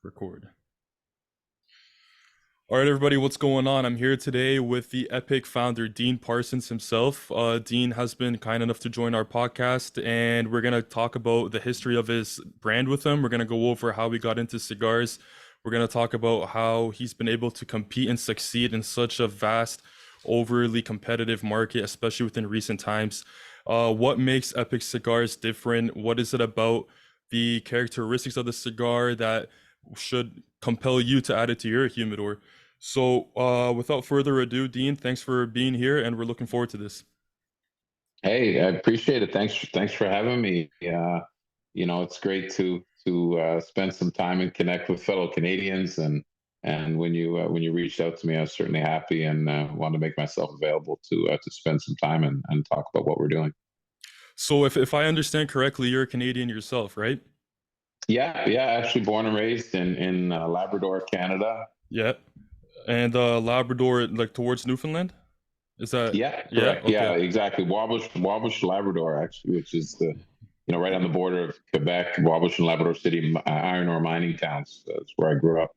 Record. All right, everybody, what's going on? I'm here today with the Epic founder, Dean Parsons himself. Dean has been kind enough to join our podcast, and we're going to talk about the history of his brand with him. We're going to go over how we got into cigars. We're going to talk about how he's been able to compete and succeed in such a vast, overly competitive market, especially within recent times. What makes Epic Cigars different? What is it about the characteristics of the cigar that should compel you to add it to your humidor? So, without further ado, Dean, thanks for being here, and we're looking forward to this. Hey, I appreciate it. Thanks for having me. It's great to spend some time and connect with fellow Canadians. And when you reached out to me, I was certainly happy and wanted to make myself available to spend some time and talk about what we're doing. So, if I understand correctly, you're a Canadian yourself, right? Yeah. Actually, born and raised in Labrador, Canada. Yeah. And Labrador, like towards Newfoundland? Is that? Yeah, Yeah. correct. Okay. Yeah, exactly. Wabash, Labrador, actually, which is right on the border of Quebec, Wabash and Labrador City, iron ore mining towns. That's where I grew up.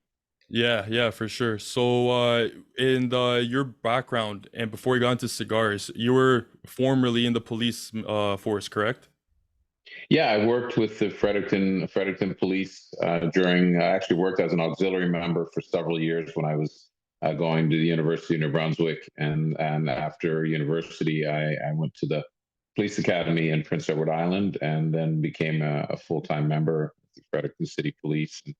Yeah, yeah, for sure. So, in your background and before you got into cigars, you were formerly in the police force, correct? Yeah, I worked with the Fredericton Police during. I actually worked as an auxiliary member for several years when I was going to the University of New Brunswick, and after university, I went to the Police Academy in Prince Edward Island, and then became a full time member of the Fredericton City Police. And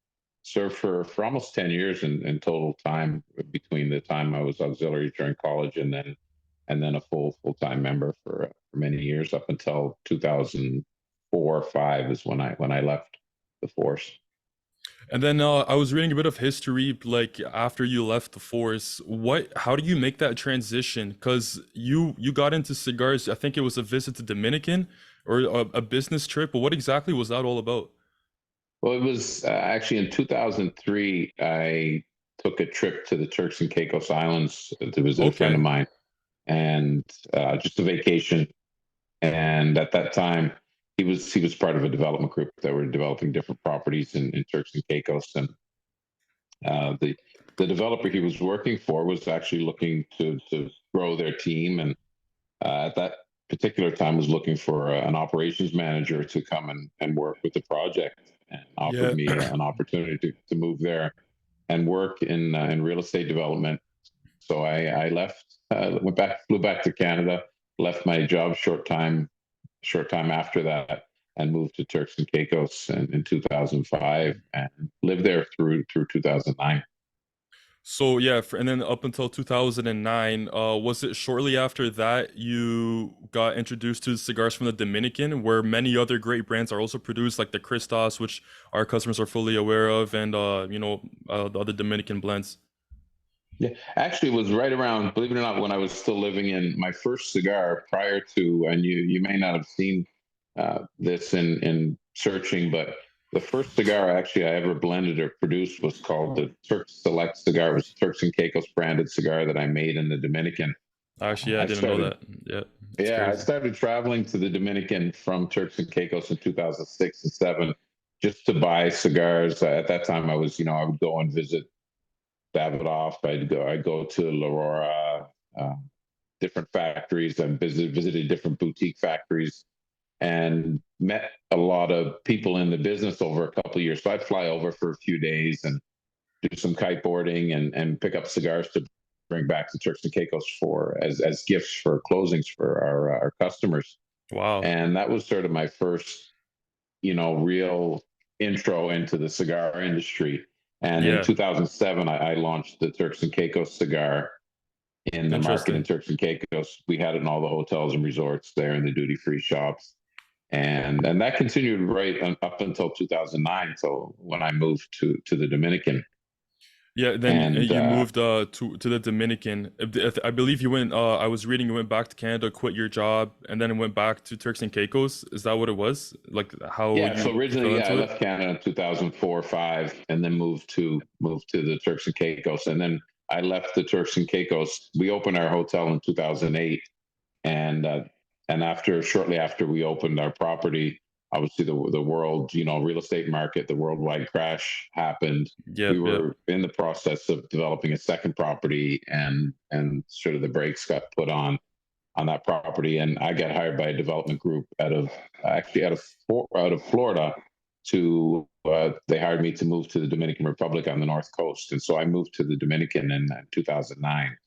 served for almost 10 years in total time between the time I was auxiliary during college and then a full time member for many years up until 2004 or five is when I left the force. And then I was reading a bit of history, like after you left the force. How do you make that transition? Because you got into cigars. I think it was a visit to Dominican or a business trip. But what exactly was that all about? Well, it was actually in 2003. I took a trip to the Turks and Caicos Islands to visit a friend Okay. of mine, and just a vacation. And at that time, he was part of a development group that were developing different properties in Turks and Caicos, and the developer he was working for was actually looking to grow their team, and at that particular time was looking for an operations manager to come and work with the project, and offered Yeah. me an opportunity to move there and work in real estate development. So I left, flew back to Canada, left my job short time after that, and moved to Turks and Caicos in 2005 and lived there through 2009. So yeah, and then up until 2009, was it shortly after that you got introduced to cigars from the Dominican, where many other great brands are also produced, like the Cristas, which our customers are fully aware of, and the other Dominican blends. Yeah, actually, it was right around, believe it or not, when I was still living in my first cigar prior to, and you may not have seen this in searching, but the first cigar actually I ever blended or produced was called the Turks Select cigar. It was a Turks and Caicos branded cigar that I made in the Dominican. Actually, yeah, I I didn't know started, that. Yeah, it's yeah, I crazy. started traveling to the Dominican from Turks and Caicos in 2006 and seven, just to buy cigars. At that time, I would go and visit Davidoff. I'd go to L'Aurora, uh, different factories, and visited different boutique factories, and met a lot of people in the business over a couple of years. So I'd fly over for a few days and do some kiteboarding and pick up cigars to bring back to Turks and Caicos for as gifts for closings for our customers. Wow. And that was sort of my first, real intro into the cigar industry. And in Yeah, 2007, I launched the Turks and Caicos cigar in the market in interesting. Turks and Caicos. We had it in all the hotels and resorts there in the duty free shops. And that continued up until 2009, so when I moved to the Dominican. Yeah, then And you moved to the Dominican. I believe you went. I was reading you went back to Canada, quit your job, and then went back to Turks and Caicos. Is that what it was? Like how yeah, so you fell originally, yeah, I into it? left Canada in 2004 or five, and then moved to the Turks and Caicos. And then I left the Turks and Caicos. We opened our hotel in 2008, and shortly after we opened our property, obviously the world, real estate market, the worldwide crash happened. We Yep, yep. were in the process of developing a second property, and sort of the brakes got put on that property, and I got hired by a development group out of Florida to they hired me to move to the Dominican Republic on the North Coast, and so I moved to the Dominican in 2009,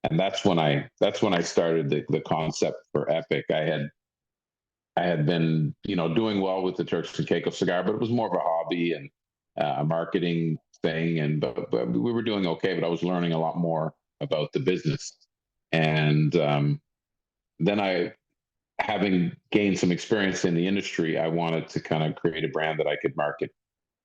and that's when I started the concept for Epic. I had been doing well with the Turks and Caicos cigar, but it was more of a hobby and a marketing thing, and but we were doing okay, but I was learning a lot more about the business, and then having gained some experience in the industry, I wanted to kind of create a brand that I could market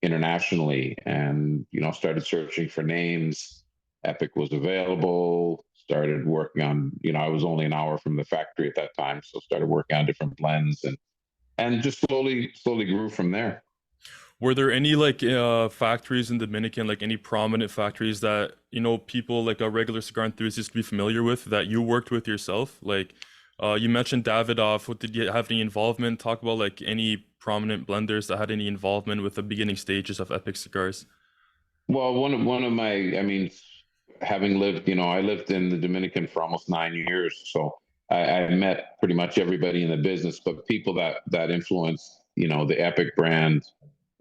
internationally, and started searching for names. Epic was available. Started working on, I was only an hour from the factory at that time, so started working on different blends, and just slowly grew from there. Were there any like factories in Dominican, like any prominent factories that people like a regular cigar enthusiast be familiar with that you worked with yourself? Like you mentioned Davidoff. What did you have any involvement? Talk about like any prominent blenders that had any involvement with the beginning stages of Epic Cigars. Well, one of my, I mean, having lived, I lived in the Dominican for almost 9 years, so I met pretty much everybody in the business, but people that influenced, the Epic brand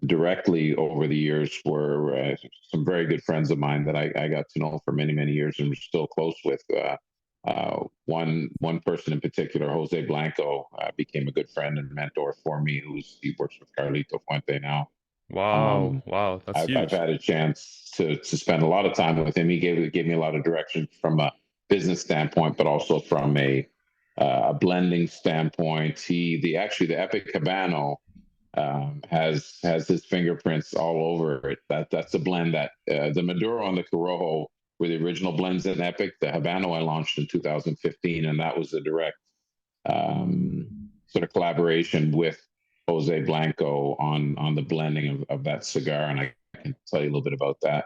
directly over the years were some very good friends of mine that I got to know for many years and was still close with. One person in particular, Jose Blanco, became a good friend and mentor for me. He works with Carlito Fuente now. Wow, Um, wow, that's I've huge. had a chance to spend a lot of time with him. He gave me a lot of direction from a business standpoint, but also from a blending standpoint. The Epic Habano has his fingerprints all over it. That's a blend that the Maduro and the Corojo were the original blends in Epic. The Habano I launched in 2015, and that was a direct sort of collaboration with Jose Blanco on the blending of that cigar, and I can tell you a little bit about that.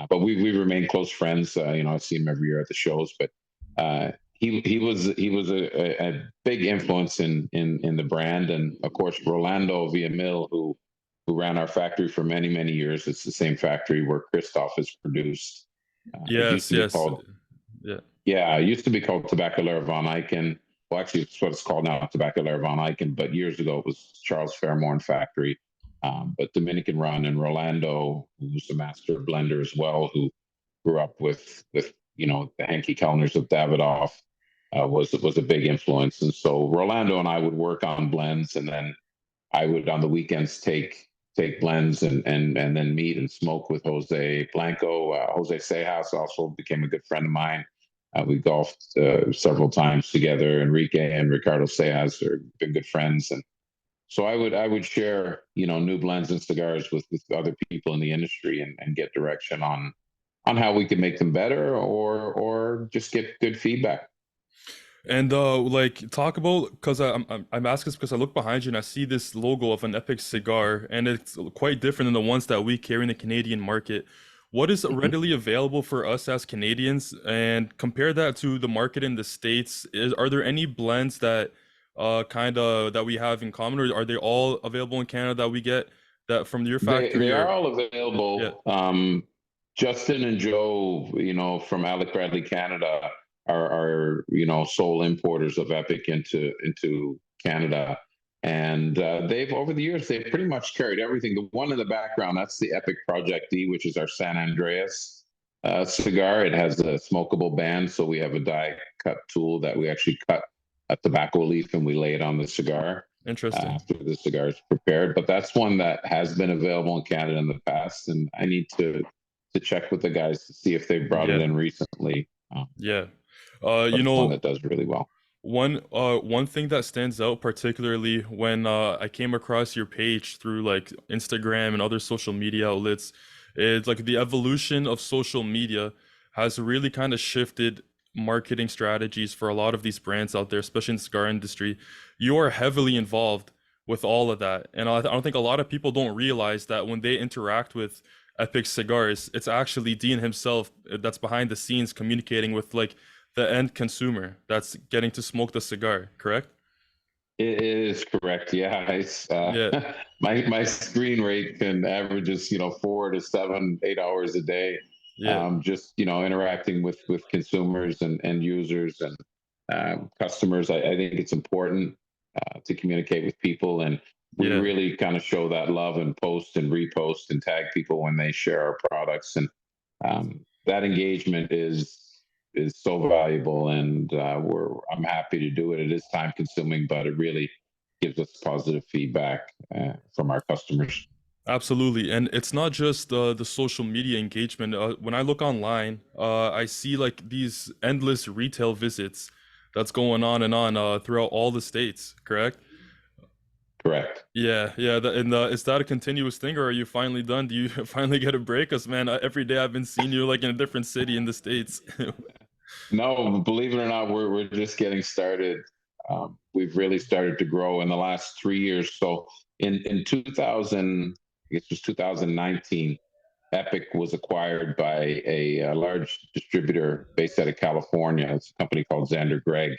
But we remain close friends. I see him every year at the shows, but he was a big influence in the brand, and of course Rolando Villamil, who ran our factory for many years. It's the same factory where Christoph is produced. It used Yes, to be yes. called Yeah. Yeah, it used to be called Tabacalera von Eycken. Well, actually, it's what it's called now, Tabacalera von Eycken. But years ago, it was Charles Fairmorn Factory. But Dominican Run and Rolando, who's a master blender as well, who grew up with the Henke Kellners of Davidoff, was a big influence. And so Rolando and I would work on blends, and then I would on the weekends take blends and then meet and smoke with Jose Blanco. Jose Sejas also became a good friend of mine. We golfed several times together. Enrique and Ricardo Sejas are been good friends, and so I would share new blends and cigars with other people in the industry, and get direction on how we can make them better, or just get good feedback. And like talk about because I'm asking this because I look behind you and I see this logo of an Epic cigar, and it's quite different than the ones that we carry in the Canadian market. What is Mhm. readily available for us as Canadians, and compare that to the market in the States? Are there any blends that kind of that we have in common, or are they all available in Canada that we get that from your They factory? are Or all yeah, available. Justin and Joe, from Alec Bradley Canada, are sole importers of Epic into Canada, and they've over the years they've pretty much carried everything. The one in the background, that's the Epic Project D, which is our San Andreas cigar. It has a smokable band, so we have a die cut tool that we actually cut a tobacco leaf and we lay it on the cigar interesting. after the cigar is prepared. But that's one that has been available in Canada in the past, and I need to check with the guys to see if they've brought it Yeah, in recently. yeah. But it's one that does really well. One thing that stands out particularly when I came across your page through like Instagram and other social media outlets is like the evolution of social media has really kind of shifted marketing strategies for a lot of these brands out there, especially in the cigar industry. You are heavily involved with all of that, and I don't think a lot of people don't realize that when they interact with Epic Cigars, it's actually Dean himself that's behind the scenes communicating with like the end consumer that's getting to smoke the cigar, correct? It is correct. Yeah, it's Yeah, my screen rate can averages 4 to 7, 8 hours a day. yeah, Just interacting with consumers and users and customers. I think it's important to communicate with people, and we yeah. really kind of show that love and post and repost and tag people when they share our products, and that engagement is so valuable, and I'm happy to do it. It is time consuming, but it really gives us positive feedback from our customers. Absolutely. And it's not just the social media engagement. When I look online, I see like these endless retail visits that's going on and on throughout all the states, correct? Correct. Yeah, yeah. And is that a continuous thing, or are you finally done? Do you finally get a break? Cause man, every day I've been seeing you like in a different city in the States. No, believe it or not, we're just getting started. We've really started to grow in the last 3 years. So in 2000, I guess it was 2019, Epic was acquired by a large distributor based out of California. It's a company called Xander Gregg,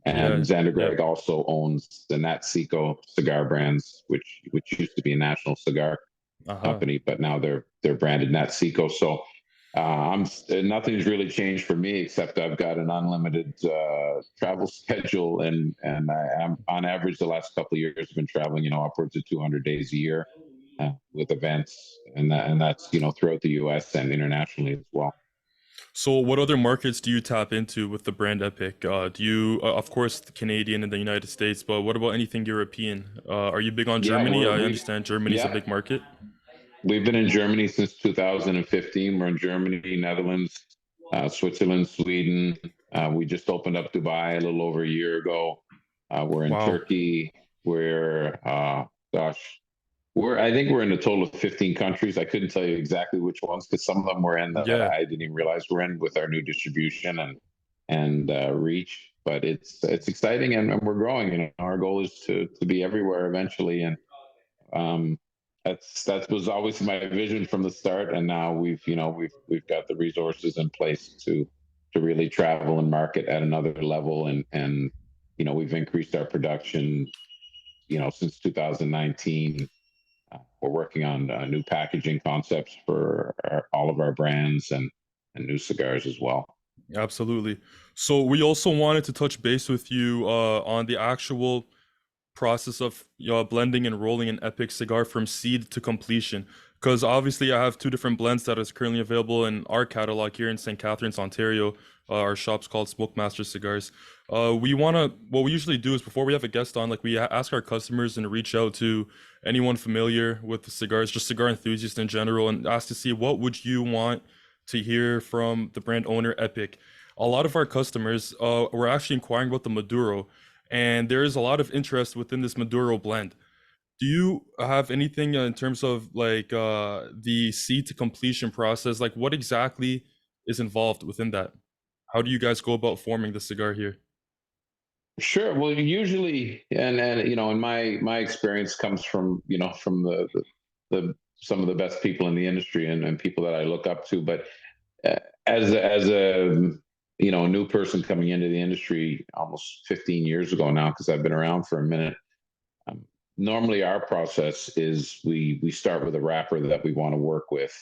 and Yeah, Xander yeah. Gregg also owns the Nat Seco cigar brands, which used to be a national cigar Uh-huh. company, but now they're branded Nat Seco. So I'm nothing's really changed for me except I've got an unlimited travel schedule, and I'm on average the last couple of years I've been traveling, upwards of 200 days a year with events, and that's throughout the U.S. and internationally as well. So, what other markets do you tap into with the brand Epic? Do you, of course, the Canadian and the United States, but what about anything European? Are you big on Yeah, Germany? we're I we understand Germany's a yeah big market. we've been in Germany since 2015. We're in Germany, Netherlands, Switzerland, Sweden. We just opened up Dubai a little over a year ago. We're in Wow. Turkey. We're gosh, I think we're in a total of 15 countries. I couldn't tell you exactly which ones because some of them we're in that Yeah, I didn't even realize we're in with our new distribution and reach. But it's exciting, and we're growing. Our goal is to be everywhere eventually, and um, that was always my vision from the start. And now we've got the resources in place to really travel and market at another level, and we've increased our production since 2019. We're working on new packaging concepts for all of our brands and new cigars as well. absolutely. So, we also wanted to touch base with you on the actual process of blending and rolling an Epic cigar from seed to completion. Because obviously, I have two different blends that is currently available in our catalog here in St. Catharines, Ontario. Our shop's called Smokemaster Cigars. What we usually do is before we have a guest on, like we ask our customers and reach out to anyone familiar with the cigars, just cigar enthusiasts in general, and ask to see what would you want to hear from the brand owner Epic. A lot of our customers were actually inquiring about the Maduro, and there is a lot of interest within this Maduro blend. Do you have anything in terms of like the seed to completion process? Like what exactly is involved within that? How do you guys go about forming the cigar here? Sure. Well, usually, and in my experience comes from from the some of the best people in the industry and people that I look up to. But uh, as a new person coming into the industry almost 15 years ago now, because I've been around for a minute. Um, Normally, our process is we start with a wrapper that we want to work with,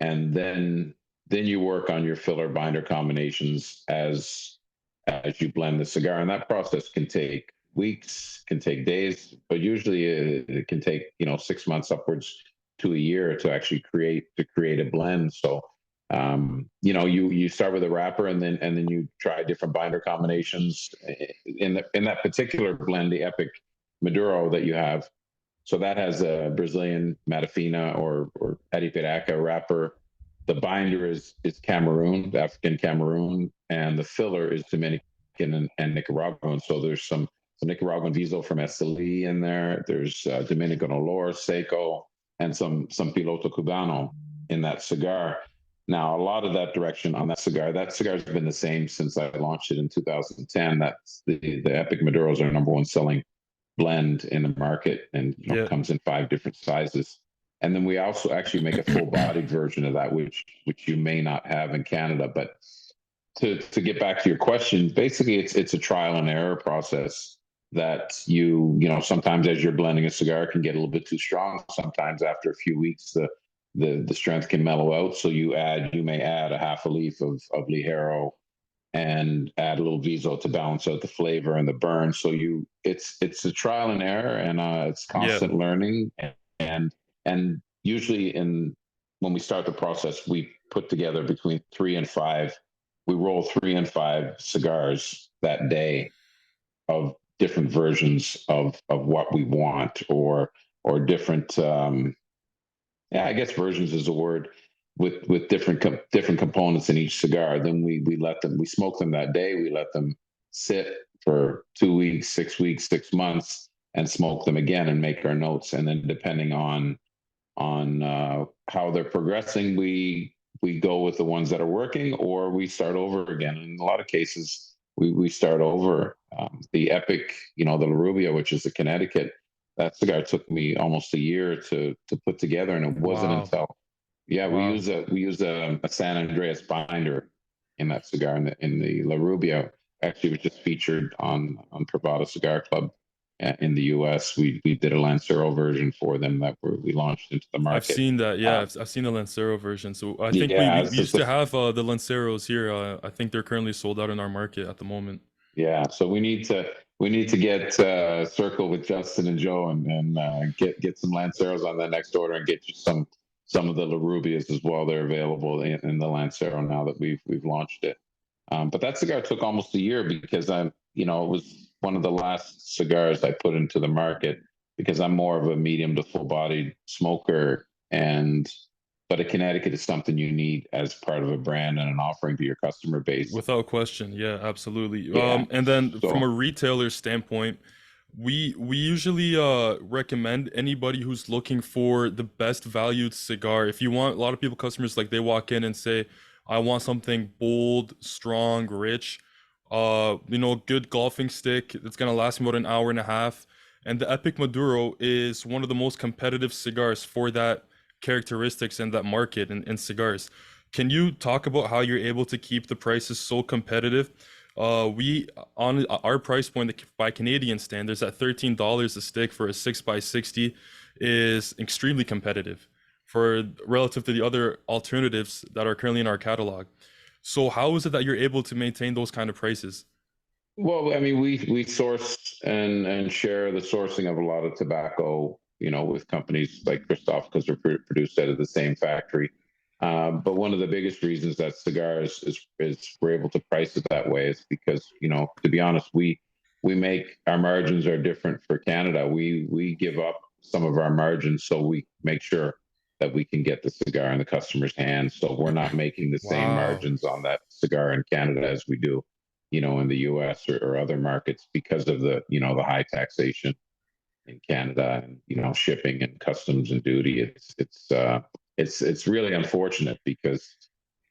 and then you work on your filler binder combinations as you blend the cigar, and that process can take weeks, can take days, but usually it can take 6 months upwards to a year to actually create a blend. So you start with a wrapper, and then you try different binder combinations in that particular blend, the Epic Maduro that you have. So that has a Brazilian Matafina or Aripiraca wrapper. The binder is Cameroon, the African Cameroon, and the filler is Dominican and Nicaraguan. So there's some Nicaraguan Viso from Esteli in there. There's Dominican Olor, Seco, and some Piloto Cubano in that cigar. Now, a lot of that direction on that cigar's been the same since I launched it in 2010. That's the Epic Maduros are number one selling blend in the market, and Yeah, comes in 5 different sizes. And then we also actually make a full bodied version of that, which you may not have in Canada. But to get back to your question, basically it's a trial and error process. that sometimes as you're blending a cigar, it can get a little bit too strong. Sometimes after a few weeks, the strength can mellow out. So you may add a half a leaf of Ligero and add a little Viso to balance out the flavor and the burn. So it's a trial and error, and it's Yeah, constant learning. And usually when we start the process, we put together between 3 and 5. We roll 3 and 5 cigars that day of different versions of what we want, or different. Yeah, I guess versions is a word, with different components in each cigar. Then we smoke them that day. We let them sit for 2 weeks, 6 weeks, 6 months, and smoke them again and make our notes. And then depending on how they're progressing, we go with the ones that are working, or we start over again. In a lot of cases, we start over. The Epic, the La Rubia, which is the Connecticut, that cigar took me almost a year to put together, and it wasn't wow, until yeah wow. we use a San Andreas binder in that cigar. In the La Rubia, actually was just featured on Privada Cigar Club in the U.S. We did a Lancero version for them that we launched into the I've market. seen that. Yeah, Uh, I've seen the Lancero version. So I think we yeah, we, it's we just used a to have the Lanceros here. I think they're currently sold out in our market at the moment. Yeah, so we need to get circle with Justin and Joe, and get some Lanceros on that next order, and get you some of the La Rubias as well. They're available in the Lancero now that we've launched it. But that cigar took almost a year, because it was one of the last cigars I put into the market, because I'm more of a medium to full bodied smoker, but a Connecticut is something you need as part of a brand and an offering to your customer base. Without question, yeah, absolutely. Yeah. And then from So a retailer standpoint, we usually recommend anybody who's looking for the best valued cigar. If you want, a lot of people, customers, like they walk in and say, I want something bold, strong, rich, good golfing stick that's gonna last me about an hour and a half. And the Epic Maduro is one of the most competitive cigars for that characteristics and that market in cigars. Can you talk about how you're able to keep the prices so competitive? We on our price point by Canadian standards at $13 a stick for a 6x60 is extremely competitive for relative to the other alternatives that are currently in our catalog. So how is it that you're able to maintain those kind of prices? Well, I mean, we source and share the sourcing of a lot of tobacco, with companies like Christoph, because they're produced out of the same factory. But one of the biggest reasons that cigars is we're able to price it that way is because, to be honest, we make our margins are different for Canada. We give up some of our margins, so we make sure that we can get the cigar in the customer's hands. So we're not making the same Wow. margins on that cigar in Canada as we do, in the U.S. or other markets, because of the high taxation in Canada, and shipping and customs and duty. It's really unfortunate, because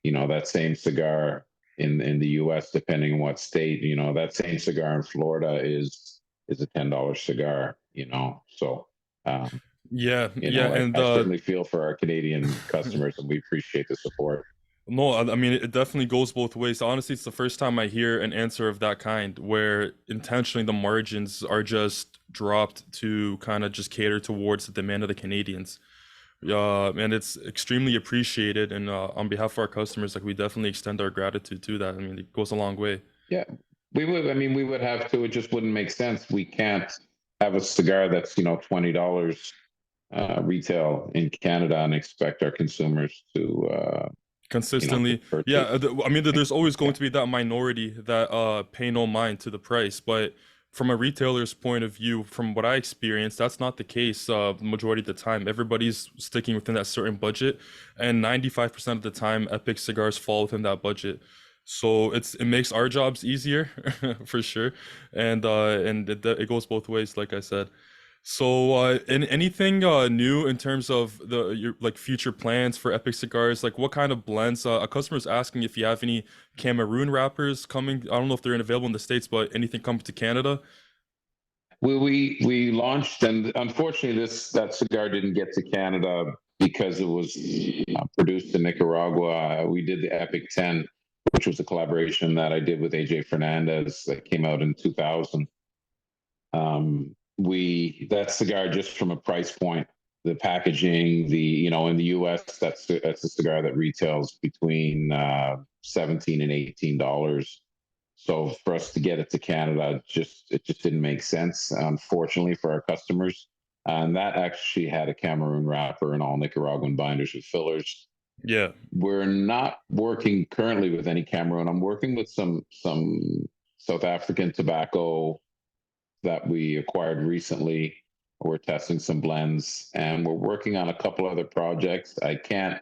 that same cigar in the U.S., depending on what state, that same cigar in Florida is a $10 cigar. So Yeah, yeah, and I certainly feel for our Canadian customers, and we appreciate the support. no, I mean, it definitely goes both ways. Honestly, it's the first time I hear an answer of that kind where intentionally the margins are just dropped to kind of just cater towards the demand of the Canadians. And it's extremely appreciated. And on behalf of our customers, like we definitely extend our gratitude to that. I mean, it goes a long way. Yeah, we would. I mean, we would have to. It just wouldn't make sense. We can't have a cigar that's $20 retail in Canada and expect our consumers to Consistently, yeah. purchase. I mean, there's always Yeah, going to be that minority that pay no mind to the price, but from a retailer's point of view, from what I experienced, that's not the case. The majority of the time, everybody's sticking within that certain budget, and 95% of the time, Epic cigars fall within that budget. So it makes our jobs easier for sure, and it goes both ways, like I said. So, anything new in terms of your like future plans for Epic Cigars? Like, what kind of blends? A customer's asking if you have any Cameroon wrappers coming. I don't know if they're available in the States, but anything coming to Canada? we launched, and unfortunately, that cigar didn't get to Canada because it was produced in Nicaragua. We did the Epic 10, which was a collaboration that I did with AJ Fernandez, that came out in 2000. We that cigar, just from a price point, the packaging, in the U.S. that's a cigar that retails between 17 and $18. So for us to get it to Canada, it just didn't make sense, unfortunately, for our customers. And that actually had a Cameroon wrapper and all Nicaraguan binders with fillers. Yeah. We're not working currently with any Cameroon. I'm working with some South African tobacco that we acquired recently. We're testing some blends, and we're working on a couple other projects. I can't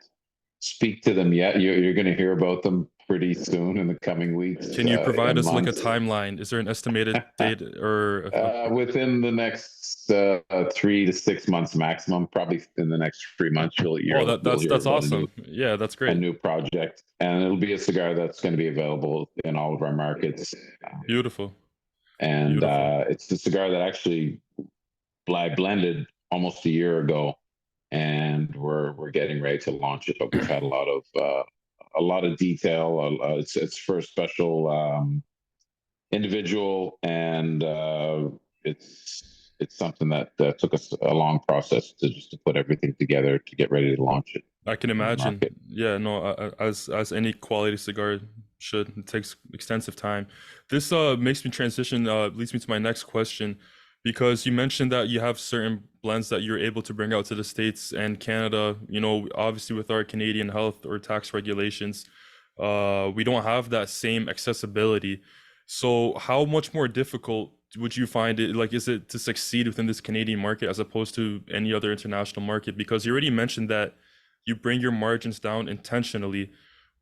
speak to them yet. You're going to hear about them pretty soon in the coming weeks Can you provide and us like a months. timeline? Is there an estimated date or Within the next 3 to 6 months maximum, probably in the next 3 months, Oh, you'll hear that's about awesome. Yeah, that's a great. new project, and it'll be a cigar that's going to be available in all of our markets. Beautiful. And Beautiful. it's the cigar that actually I blended almost a year ago, and we're getting ready to launch it. But we've had a lot of detail. It's for a special individual, and it's something that took us a long process to put everything together to get ready to launch it I can in the imagine. market. Yeah, no, as any quality cigar should, it takes extensive time. This makes me transition, leads me to my next question, because you mentioned that you have certain blends that you're able to bring out to the States and Canada. Obviously with our Canadian health or tax regulations, we don't have that same accessibility. So how much more difficult would you find it? Like, is it to succeed within this Canadian market as opposed to any other international market? Because you already mentioned that you bring your margins down intentionally,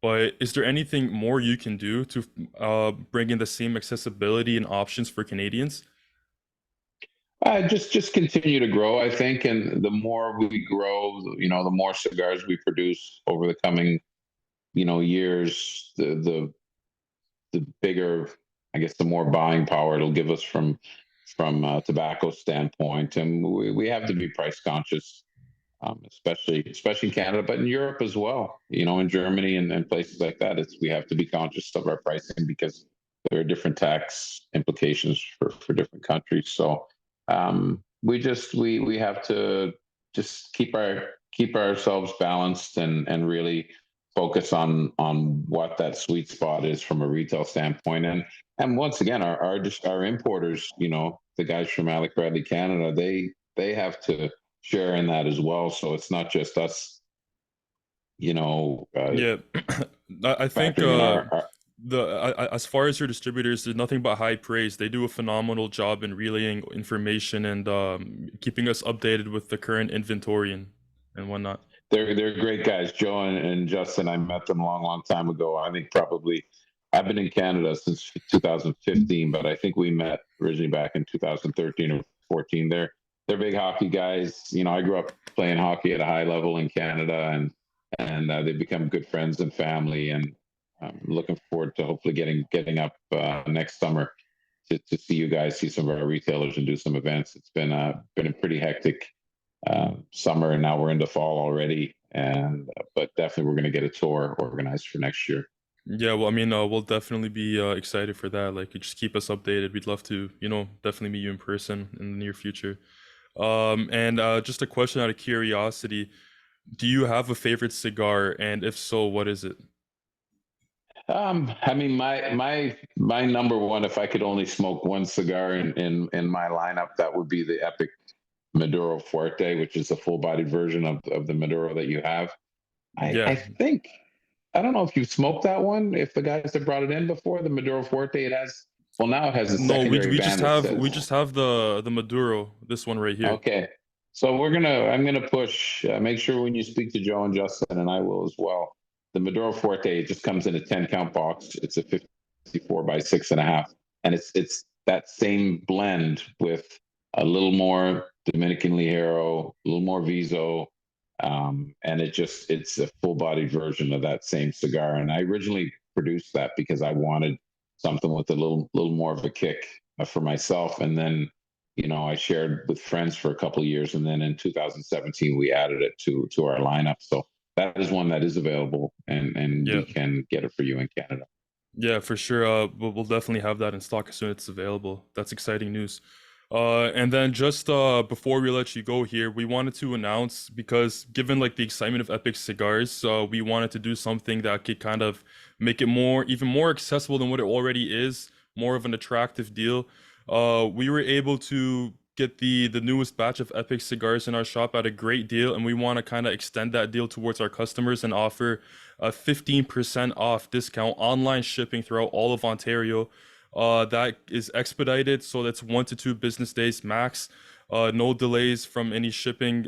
but is there anything more you can do to bring in the same accessibility and options for Canadians? Just continue to grow, I think, and the more we grow, the more cigars we produce over the coming, years, the bigger, I guess, the more buying power it'll give us from a tobacco standpoint, and we have to be price conscious, especially in Canada, but in Europe as well. In Germany and places like that, we have to be conscious of our pricing because there are different tax implications for different countries. So we have to just keep ourselves balanced and really focus on what that sweet spot is from a retail standpoint. And once again, our importers, the guys from Alec Bradley Canada, they have to share in that as well. So it's not just us, Yeah, I think factoring in our as far as your distributors, there's nothing but high praise. They do a phenomenal job in relaying information and keeping us updated with the current inventory and whatnot. they're great guys. Joe and Justin, I met them a long, long time ago. I think probably I've been in Canada since 2015, but I think we met originally back in 2013 or 14. They're big hockey guys. I grew up playing hockey at a high level in Canada, and they've become good friends and family. And I'm looking forward to hopefully getting up next summer to see you guys, see some of our retailers, and do some events. It's been a pretty hectic summer, and now we're into fall already. And but definitely we're going to get a tour organized for next year. Yeah, well, I mean, we'll definitely be excited for that. Like, you just keep us updated. We'd love to, definitely meet you in person in the near future. And just a question out of curiosity, do you have a favorite cigar? And if so, what is it? I mean, my number one, if I could only smoke one cigar in my lineup, that would be the Epic Maduro Fuerte, which is a full-bodied version of the Maduro that you have. I Yeah. think I don't know if you've smoked that one. If the guys have brought it in before, the Maduro Fuerte, it has. Well, now it has a No, we secondary we just band that have we says, just have the Maduro, this one right here. okay. So I'm gonna push. Make sure when you speak to Joe and Justin, and I will as well. The Maduro Forte, it just comes in a 10 count box. It's a 54 by 6.5, and it's that same blend with a little more Dominican Ligero, a little more Viso, and it's a full bodied version of that same cigar. And I originally produced that because I wanted something with a little more of a kick for myself, and then I shared with friends for a couple of years, and then in 2017 we added it to our lineup. So that is one that is available, and Yeah. we can get it for you in Canada. Yeah, for sure. We'll definitely have that in stock as soon as it's available. That's exciting news. And then just before we let you go here, we wanted to announce because given like the excitement of Epic Cigars, we wanted to do something that could kind of make it even more accessible than what it already is, more of an attractive deal. We were able to get the newest batch of Epic Cigars in our shop at a great deal, and we want to kind of extend that deal towards our customers and offer a 15% off discount online shipping throughout all of Ontario. That is expedited, so that's 1 to 2 business days max. No delays from any shipping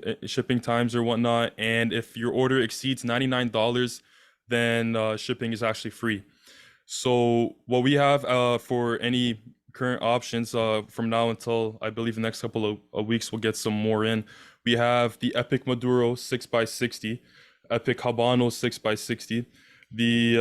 times or whatnot. And if your order exceeds $99, then shipping is actually free. So what we have for any current options from now until I believe the next couple of weeks we'll get some more in. We have the Epic Maduro 6x60, Epic Habano 6x60, the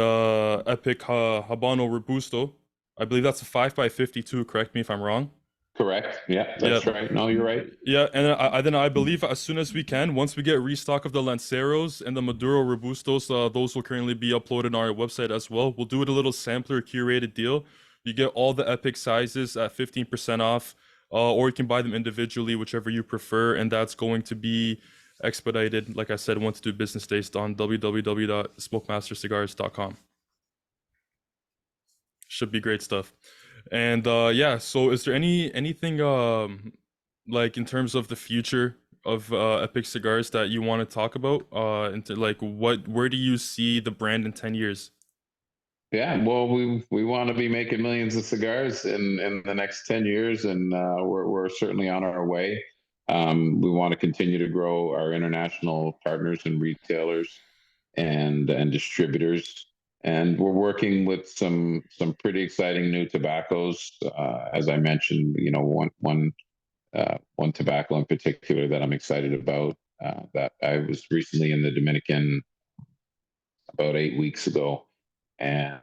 Epic Habano Robusto. I believe that's a 5x52. Correct me if I'm wrong. Correct. Yeah, Yeah, that's right. No, you're right. yeah, and then I believe as soon as we can, once we get restock of the Lanceros and the Maduro Robustos, those will currently be uploaded on our website as well. We'll do it a little sampler curated deal. You get all the Epic sizes at 15% off, or you can buy them individually, whichever you prefer, and that's going to be expedited, like I said, 1 to 2 business days on www.smokemastercigars.com. Should be great stuff. And yeah, so is there anything like in terms of the future of Epic Cigars that you want to talk about? Into like where do you see the brand in 10 years? Yeah, well, we want to be making millions of cigars in the next 10 years, and we're certainly on our way. We want to continue to grow our international partners and retailers and distributors, and we're working with some pretty exciting new tobaccos. As I mentioned, one tobacco in particular that I'm excited about. That I was recently in the Dominican about 8 weeks ago, and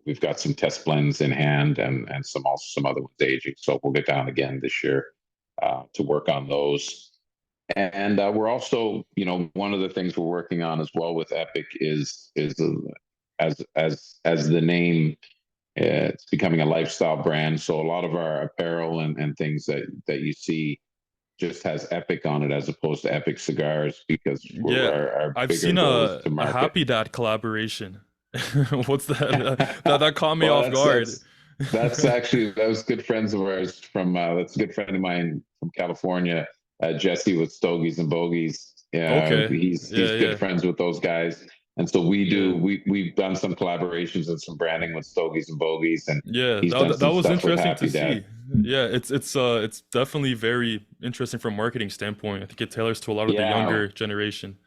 we've got some test blends in hand and some other ones aging. So we'll get down again this year to work on those. And we're also, one of the things we're working on as well with Epic as the name. It's becoming a lifestyle brand. So a lot of our apparel and things that you see just has Epic on it as opposed to Epic Cigars because Yeah, our I've bigger seen goal is to a market. Happy Dad collaboration. What's that? That caught me Well, off guard. that's actually that was good friends of ours from that's a good friend of mine from California, Jesse with Stogies and Bogies. Yeah, Okay. he's Yeah, good yeah. friends with those guys, and so Yeah. we've done some collaborations and some branding with Stogies and Bogies, and Yeah, he's done that some was stuff with interesting to Happy Dad. see. Yeah, it's definitely very interesting from a marketing standpoint. I think it tailors to a lot of the Yeah, younger generation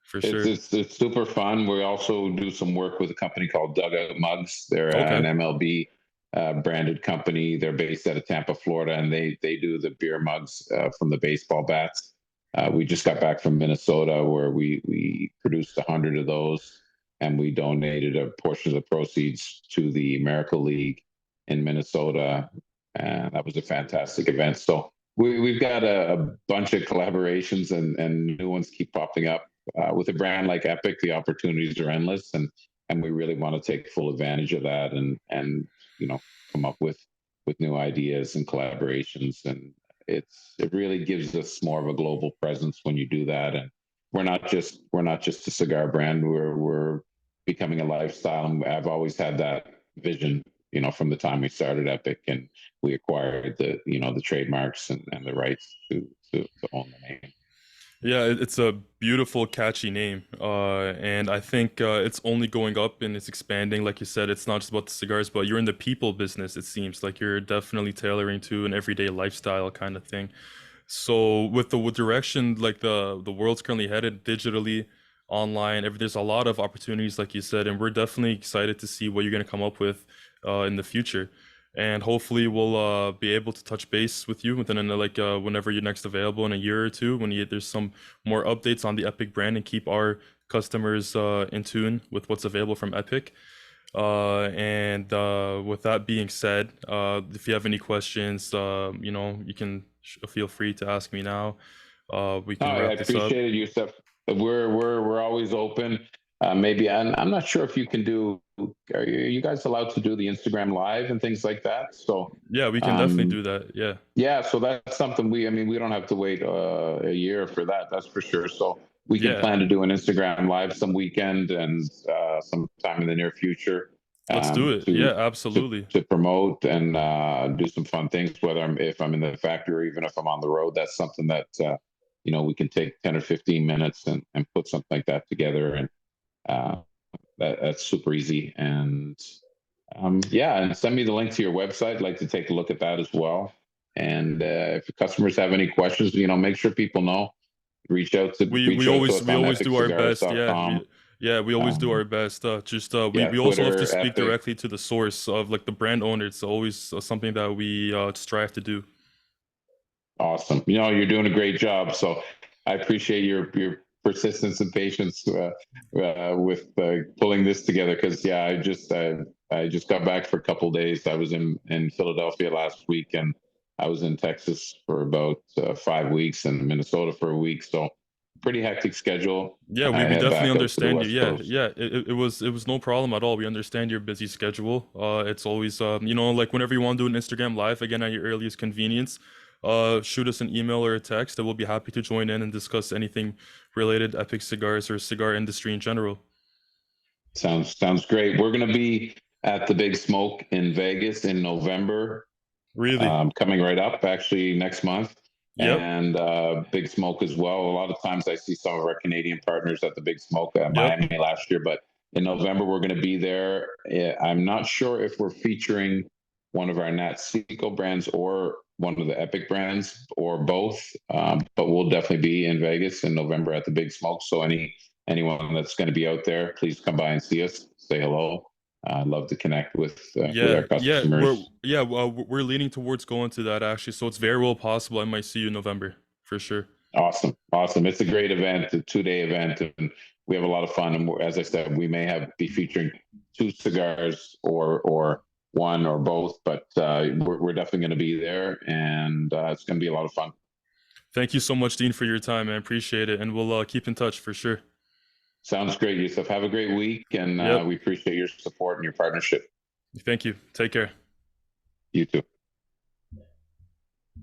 for it's sure. it's super fun. We also do some work with a company called Dugout Mugs. They're Okay. an MLB branded company. They're based out of Tampa, Florida, and they do the beer mugs from the baseball bats. We just got back from Minnesota where we produced 100 of those, and we donated a portion of the proceeds to the America League in Minnesota, and that was a fantastic event. So we've got a bunch of collaborations and new ones keep popping up with a brand like Epic, the opportunities are endless, and we really want to take full advantage of that and come up with new ideas and collaborations. And it really gives us more of a global presence when you do that. And we're not just a cigar brand. We're becoming a lifestyle, and I've always had that vision. From the time we started Epic and we acquired the trademarks and the rights to own the name. Yeah, it's a beautiful, catchy name. And I think it's only going up and it's expanding. Like you said, it's not just about the cigars, but you're in the people business, it seems like you're definitely tailoring to an everyday lifestyle kind of thing. So with the direction like the world's currently headed digitally, online, there's a lot of opportunities, like you said, and we're definitely excited to see what you're gonna come up with in the future. And hopefully we'll be able to touch base with you within whenever you're next available in a year or two when there's some more updates on the Epic brand and keep our customers in tune with what's available from Epic. And with that being said, if you have any questions, you can feel free to ask me now. We Oh, can I wrap this up. appreciate it, Yusuf. We're always open. maybe, and I'm not sure if you can do. Are you guys allowed to do the Instagram live and things like that? So, Yeah, we can definitely um, do that. Yeah. yeah, so that's something I mean, we don't have to wait a year for that. That's for sure. So we can Yeah. plan to do an Instagram live some weekend and sometime in the near future Let's do it. to Yeah, absolutely. promote and do some fun things. Whether if I'm in the factory or even if I'm on the road, that's something that we can take 10 or 15 minutes and put something like that together, and uh, that's super easy. And yeah, and send me the link to your website. I'd like to take a look at that as well. And if customers have any questions, make sure people know. We we Reach out to always us we on always do our best. epiccigars.com. Yeah, we always do Um, our best. Just yeah, we also love to Twitter, speak Epic. directly to the source of like the brand owner. It's always something that we strive to do. Awesome. You're doing a great job. So I appreciate your persistence and patience with pulling this together. Because yeah, I just got back for a couple of days. I was in Philadelphia last week, and I was in Texas for about 5 weeks, and Minnesota for a week. So pretty hectic schedule. Yeah, I we head definitely back out to the understand you. West Yeah, Coast. yeah. It was no problem at all. We understand your busy schedule. It's always like whenever you want to do an Instagram live again at your earliest convenience, shoot us an email or a text, and we'll be happy to join in and discuss anything related to Epic Cigars or cigar industry in general. Sounds great. We're going to be at the Big Smoke in Vegas in November, Really? coming right up actually next month, Yep. and Big Smoke as well. A lot of times I see some of our Canadian partners at the Big Smoke at Yep. Miami last year, but in November we're going to be there. I'm not sure if we're featuring one of our Nat Seco brands or one of the Epic brands or both, but we'll definitely be in Vegas in November at the Big Smoke. So anyone that's going to be out there, please come by and see us, say hello. I'd love to connect with our Yeah, yeah, customers. we're leaning towards going to that actually, so it's very well possible I might see you in November for sure. Awesome. It's a great event, a 2 day event, and we have a lot of fun. And as I said, we may be featuring two cigars or one or both, but we're definitely going to be there, and it's going to be a lot of fun. Thank you so much, Dean, for your time. I appreciate it, and we'll keep in touch for sure. Sounds great, Yusuf. Have a great week, and Yep. we appreciate your support and your partnership. Thank you. Take care. You too.